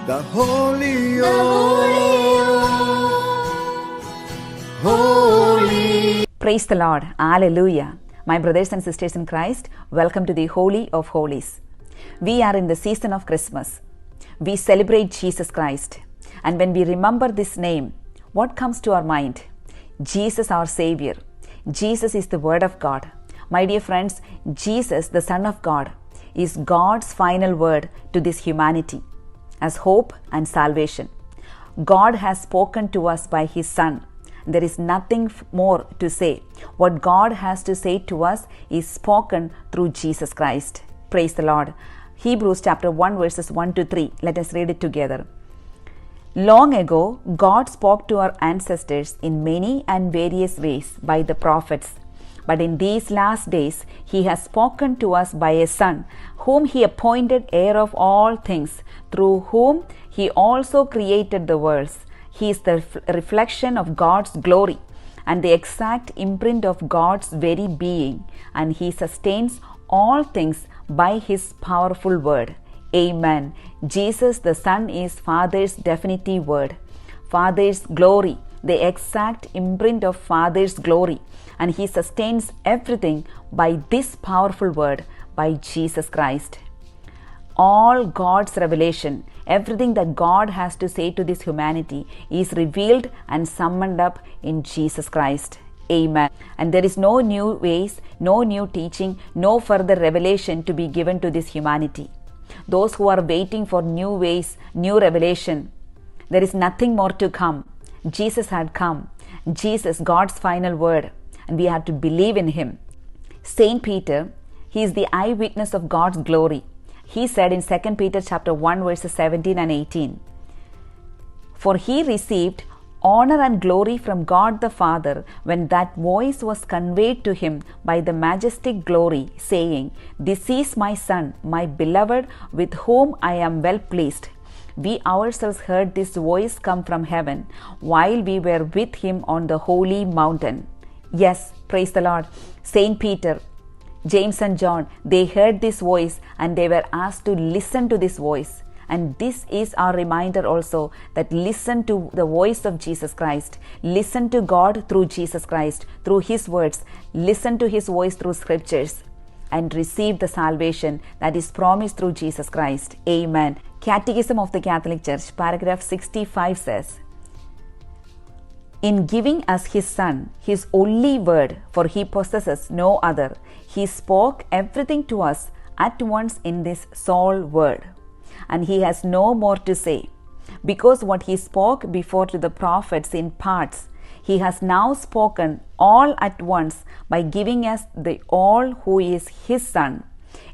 the Holy of Holy. Praise the Lord. Hallelujah. My brothers and sisters in Christ, welcome to the Holy of Holies. We are in the season of Christmas. We celebrate Jesus Christ. And when we remember this name, what comes to our mind? Jesus, our Savior. Jesus is the Word of God. My dear friends, Jesus, the Son of God, is God's final word to this humanity as hope and salvation. God has spoken to us by His Son. There is nothing more to say. What God has to say to us is spoken through Jesus Christ. Praise the Lord. Hebrews chapter 1 verses 1 to 3. Let us read it together. Long ago, God spoke to our ancestors in many and various ways by the prophets. But in these last days, He has spoken to us by a Son, whom He appointed heir of all things, through whom He also created the worlds. He is the reflection of God's glory and the exact imprint of God's very being, and He sustains all things by His powerful word. Amen. Jesus the Son is Father's definitive word, Father's glory, the exact imprint of Father's glory, and He sustains everything by this powerful word, by Jesus Christ. All God's revelation, everything that God has to say to this humanity, is revealed and summed up in Jesus Christ. Amen. And there is no new ways, no new teaching, no further revelation to be given to this humanity. Those who are waiting for new ways, new revelation, there is nothing more to come. Jesus had come. Jesus, God's final word, and we have to believe in Him. Saint Peter, he is the eyewitness of God's glory. He said in 2 Peter chapter 1 verses 17 and 18, "For he received honor and glory from God the Father when that voice was conveyed to him by the majestic glory, saying, 'This is my Son, my beloved, with whom I am well pleased.' We ourselves heard this voice come from heaven while we were with Him on the holy mountain." Yes, praise the Lord. Saint Peter, James and John, they heard this voice and they were asked to listen to this voice. And this is our reminder also, that listen to the voice of Jesus Christ. Listen to God through Jesus Christ, through His words. Listen to His voice through scriptures and receive the salvation that is promised through Jesus Christ. Amen. Catechism of the Catholic Church, paragraph 65 says, "In giving us His Son, His only word, for He possesses no other, He spoke everything to us at once in this sole word. And He has no more to say, because what He spoke before to the prophets in parts, He has now spoken all at once by giving us the all who is His Son.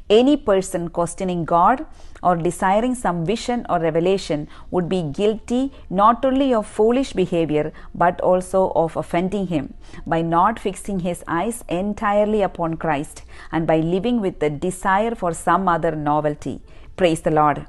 Any person questioning God or desiring some vision or revelation would be guilty not only of foolish behavior but also of offending Him by not fixing his eyes entirely upon Christ and by living with the desire for some other novelty." Praise the Lord.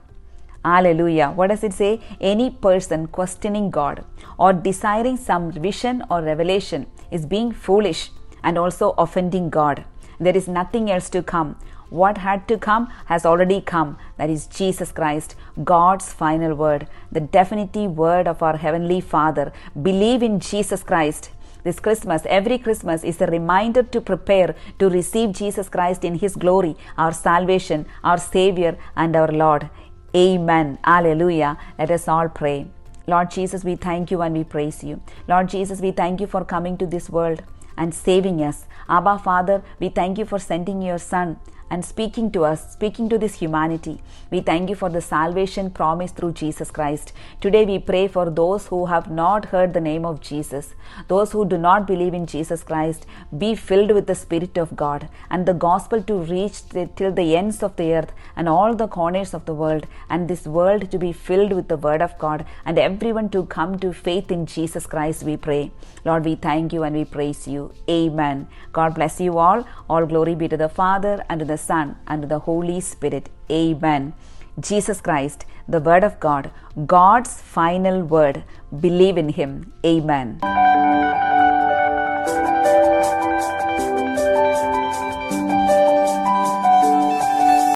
Hallelujah. What does it say? Any person questioning God or desiring some vision or revelation is being foolish and also offending God. There is nothing else to come. What had to come has already come. That is Jesus Christ, God's final word, the definitive word of our Heavenly Father. Believe in Jesus Christ. This Christmas, every Christmas is a reminder to prepare to receive Jesus Christ in His glory, our salvation, our Savior and our Lord. Amen. Hallelujah. Let us all pray. Lord Jesus, we thank You and we praise You. Lord Jesus, we thank You for coming to this world and saving us. Abba Father, we thank You for sending Your Son and speaking to us, speaking to this humanity. We thank You for the salvation promised through Jesus Christ. Today we pray for those who have not heard the name of Jesus, those who do not believe in Jesus Christ. Be filled with the Spirit of God and the gospel to reach till the ends of the earth and all the corners of the world, and this world to be filled with the Word of God and everyone to come to faith in Jesus Christ, we pray. Lord, we thank You and we praise You. Amen. God bless you all. All glory be to the Father and to the Son and to the Holy Spirit. Amen. Jesus Christ, the Word of God, God's final word. Believe in Him. Amen.